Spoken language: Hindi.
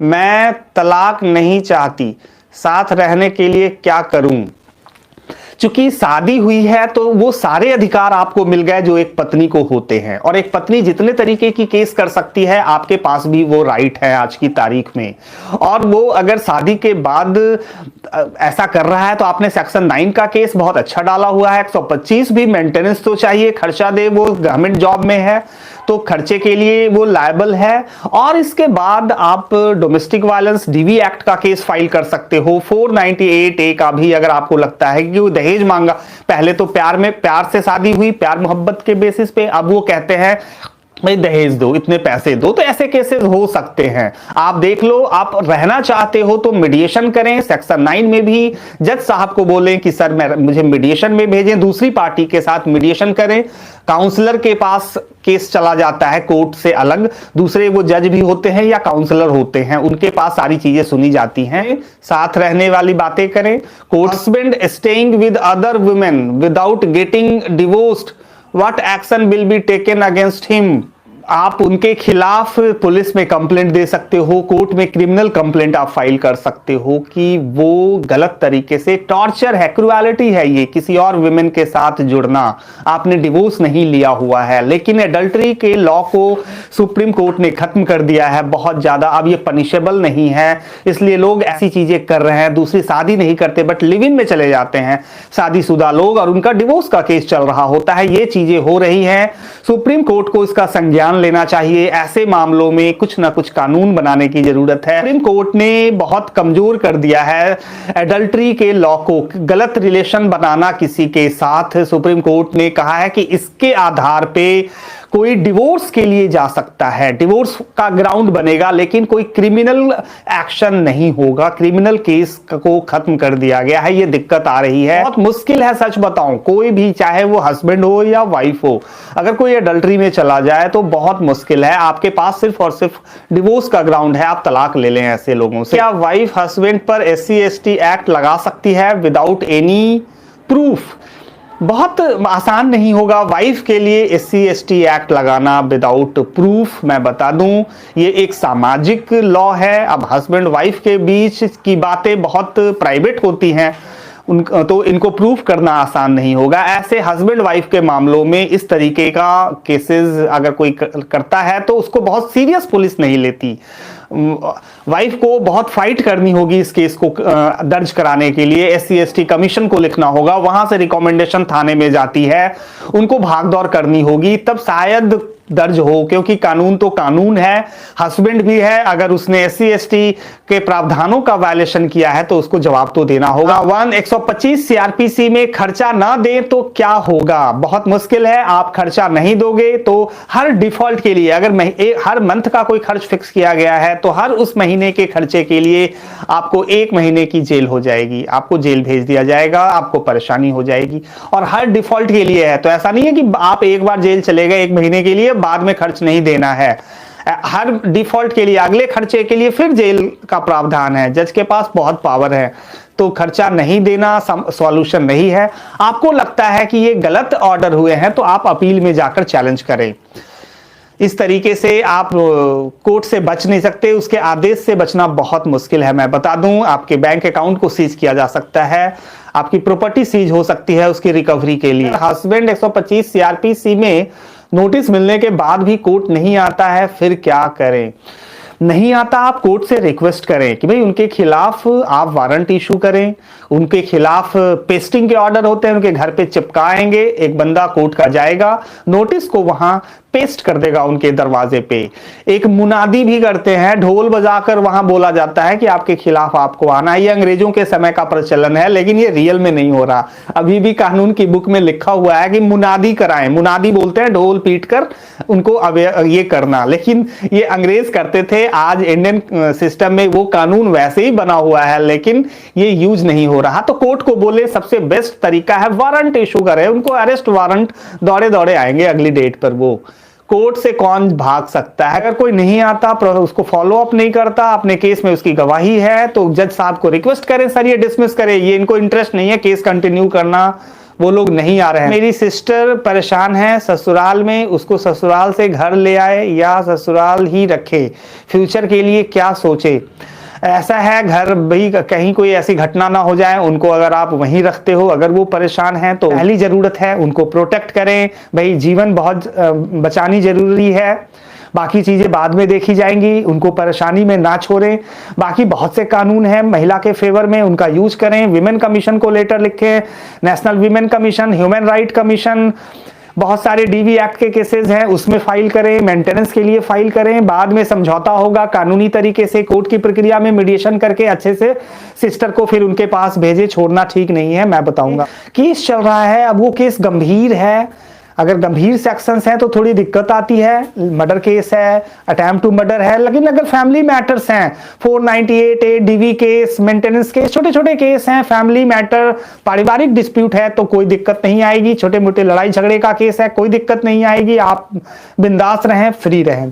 मैं तलाक नहीं चाहती, साथ रहने के लिए क्या करूं? चूंकि शादी हुई है तो वो सारे अधिकार आपको मिल गए जो एक पत्नी को होते हैं, और एक पत्नी जितने तरीके की केस कर सकती है आपके पास भी वो राइट है आज की तारीख में। और वो अगर शादी के बाद ऐसा कर रहा है तो आपने सेक्शन 9 का केस बहुत अच्छा डाला हुआ है। 125 भी मेंटेनेंस तो चाहिए, खर्चा दे, वो गवर्नमेंट जॉब में है तो खर्चे के लिए वो लायबल है। और इसके बाद आप डोमेस्टिक वायलेंस डीवी एक्ट का केस फाइल कर सकते हो। 498A का भी, अगर आपको लगता है कि वो दहेज मांगा, पहले तो प्यार से शादी हुई, प्यार मोहब्बत के बेसिस पे, अब वो कहते हैं भाई दहेज दो, इतने पैसे दो, तो ऐसे केसेस हो सकते हैं। आप देख लो, आप रहना चाहते हो तो मीडिएशन करें। सेक्शन 9 में भी जज साहब को बोलें कि सर मुझे मीडिएशन में भेजें, दूसरी पार्टी के साथ मीडिएशन करें। काउंसलर के पास केस चला जाता है कोर्ट से अलग, दूसरे वो जज भी होते हैं या काउंसलर होते हैं, उनके पास सारी चीजें सुनी जाती हैं। साथ रहने वाली बातें करें। Court husband staying with other women without getting divorced, what action will be taken against him? आप उनके खिलाफ पुलिस में कंप्लेंट दे सकते हो, कोर्ट में क्रिमिनल कंप्लेंट आप फाइल कर सकते हो कि वो गलत तरीके से, टॉर्चर है, क्रूएलिटी है ये, किसी और वुमेन के साथ जुड़ना। आपने डिवोर्स नहीं लिया हुआ है, लेकिन एडल्ट्री के लॉ को सुप्रीम कोर्ट ने खत्म कर दिया है बहुत ज्यादा। अब ये पनिशेबल नहीं है, इसलिए लोग ऐसी चीजें कर रहे हैं, दूसरी शादी नहीं करते बट लिव इन में चले जाते हैं शादीशुदा लोग, और उनका डिवोर्स का केस चल रहा होता है। ये चीजें हो रही हैं, सुप्रीम कोर्ट को इसका संज्ञान लेना चाहिए। ऐसे मामलों में कुछ ना कुछ कानून बनाने की जरूरत है। सुप्रीम कोर्ट ने बहुत कमजोर कर दिया है एडल्ट्री के लॉ को, गलत रिलेशन बनाना किसी के साथ। सुप्रीम कोर्ट ने कहा है कि इसके आधार पे कोई डिवोर्स के लिए जा सकता है, डिवोर्स का ग्राउंड बनेगा, लेकिन कोई क्रिमिनल एक्शन नहीं होगा। क्रिमिनल केस को खत्म कर दिया गया है। ये दिक्कत आ रही है, बहुत मुश्किल है। सच बताऊं, कोई भी, चाहे वो हस्बैंड हो या वाइफ हो, अगर कोई एडल्ट्री में चला जाए तो बहुत मुश्किल है। आपके पास सिर्फ और सिर्फ डिवोर्स का ग्राउंड है, आप तलाक ले लें ऐसे लोगों से। क्या वाइफ हस्बैंड पर SC/ST एक्ट लगा सकती है विदाउट एनी प्रूफ? बहुत आसान नहीं होगा वाइफ के लिए SC/ST एक्ट लगाना विदाउट प्रूफ। मैं बता दूं, ये एक सामाजिक लॉ है। अब हस्बैंड वाइफ के बीच की बातें बहुत प्राइवेट होती हैं, तो इनको प्रूफ करना आसान नहीं होगा। ऐसे हस्बैंड वाइफ के मामलों में इस तरीके का केसेस अगर कोई करता है तो उसको बहुत सीरियस पुलिस नहीं लेती। वाइफ को बहुत फाइट करनी होगी इस केस को दर्ज कराने के लिए। SC/ST कमीशन को लिखना होगा, वहां से रिकमेंडेशन थाने में जाती है, उनको भागदौड़ करनी होगी, तब शायद दर्ज हो, क्योंकि कानून तो कानून है। हस्बैंड भी है, अगर उसने SC/ST के प्रावधानों का वायलेशन किया है तो उसको जवाब तो देना होगा। 125 CRPC में खर्चा ना दे तो क्या होगा? बहुत मुश्किल है। आप खर्चा नहीं दोगे तो हर डिफॉल्ट के लिए, अगर हर मंथ का कोई खर्च फिक्स किया गया है तो हर उस महीने के खर्चे के लिए आपको 1 महीने की जेल हो जाएगी, आपको जेल भेज दिया जाएगा, आपको परेशानी हो जाएगी। और हर डिफॉल्ट के लिए है, तो ऐसा नहीं है कि आप एक बार जेल चले गए 1 महीने के लिए, बाद में खर्च नहीं देना है। हर डिफॉल्ट के लिए, अगले खर्चे के लिए फिर जेल का प्रावधान है। जज के पास बहुत पावर है, तो खर्चा नहीं देना सॉल्यूशन नहीं है। आपको लगता है कि ये गलत ऑर्डर हुए हैं तो आप अपील में जाकर चैलेंज करें। इस तरीके से आप कोर्ट से बच नहीं सकते, उसके आदेश से बचना बहुत मुश्किल है। मैं बता दूं, आपके बैंक अकाउंट को सीज किया जा सकता है, आपकी प्रॉपर्टी सीज हो सकती है उसकी रिकवरी के लिए। हस्बैंड 125 CRPC में नोटिस मिलने के बाद भी कोर्ट नहीं आता है, फिर क्या करें? नहीं आता, आप कोर्ट से रिक्वेस्ट करें कि भाई उनके खिलाफ आप वारंट इशू करें। उनके खिलाफ पेस्टिंग के ऑर्डर होते हैं, उनके घर पे चिपकाएंगे, एक बंदा कोर्ट का जाएगा, नोटिस को वहां पेस्ट कर देगा उनके दरवाजे पे। एक मुनादी भी करते हैं, ढोल बजाकर वहां बोला जाता है कि आपके खिलाफ आपको आना है। ये अंग्रेजों के समय का प्रचलन है, लेकिन ये रियल में नहीं हो रहा। अभी भी कानून की बुक में लिखा हुआ है कि मुनादी कराएं। मुनादी बोलते हैं ढोल पीट कर उनको ये करना, लेकिन ये अंग्रेज करते थे। आज इंडियन सिस्टम में वो कानून वैसे ही बना हुआ है, लेकिन ये यूज नहीं हो रहा। तो कोर्ट को बोले सबसे बेस्ट तरीका है वारंट इशू करें, उनको अरेस्ट वारंट दौड़े दौड़े आएंगे अगली डेट पर। वो कोर्ट से कौन भाग सकता है? अगर कोई नहीं आता, उसको फॉलो अप नहीं करता, अपने केस में उसकी गवाही है, तो जज साहब को रिक्वेस्ट करें, सर ये डिसमिस करें, ये इनको इंटरेस्ट नहीं है केस कंटिन्यू करना, वो लोग नहीं आ रहे हैं। मेरी सिस्टर परेशान है ससुराल में, उसको ससुराल से घर ले आए या ससुराल ही रखे, फ्यूचर के लिए क्या सोचे? ऐसा है, घर भाई कहीं कोई ऐसी घटना ना हो जाए, उनको अगर आप वहीं रखते हो, अगर वो परेशान हैं तो पहली जरूरत है उनको प्रोटेक्ट करें। भाई जीवन बहुत बचानी जरूरी है, बाकी चीजें बाद में देखी जाएंगी, उनको परेशानी में ना छोड़ें। बाकी बहुत से कानून हैं महिला के फेवर में, उनका यूज करें। विमेन कमीशन को लेटर लिखें, national women commission, human right commission, बहुत सारे डीवी एक्ट के केसेस हैं उसमें फाइल करें, मेंटेनेंस के लिए फाइल करें। बाद में समझौता होगा कानूनी तरीके से, कोर्ट की प्रक्रिया में मीडिएशन करके अच्छे से सिस्टर को फिर उनके पास भेजे। छोड़ना ठीक नहीं है, मैं बताऊंगा। केस चल रहा है, अब वो केस गंभीर है, अगर गंभीर सेक्शंस हैं तो थोड़ी दिक्कत आती है। मर्डर केस है, अटेम्प्ट टू मर्डर है, लेकिन अगर फैमिली मैटर्स हैं, 498A DV case, maintenance case, छोटे छोटे केस हैं, फैमिली मैटर, पारिवारिक डिस्प्यूट है तो कोई दिक्कत नहीं आएगी। छोटे मोटे लड़ाई झगड़े का केस है, कोई दिक्कत नहीं आएगी। आप बिंदास रहें, फ्री रहें।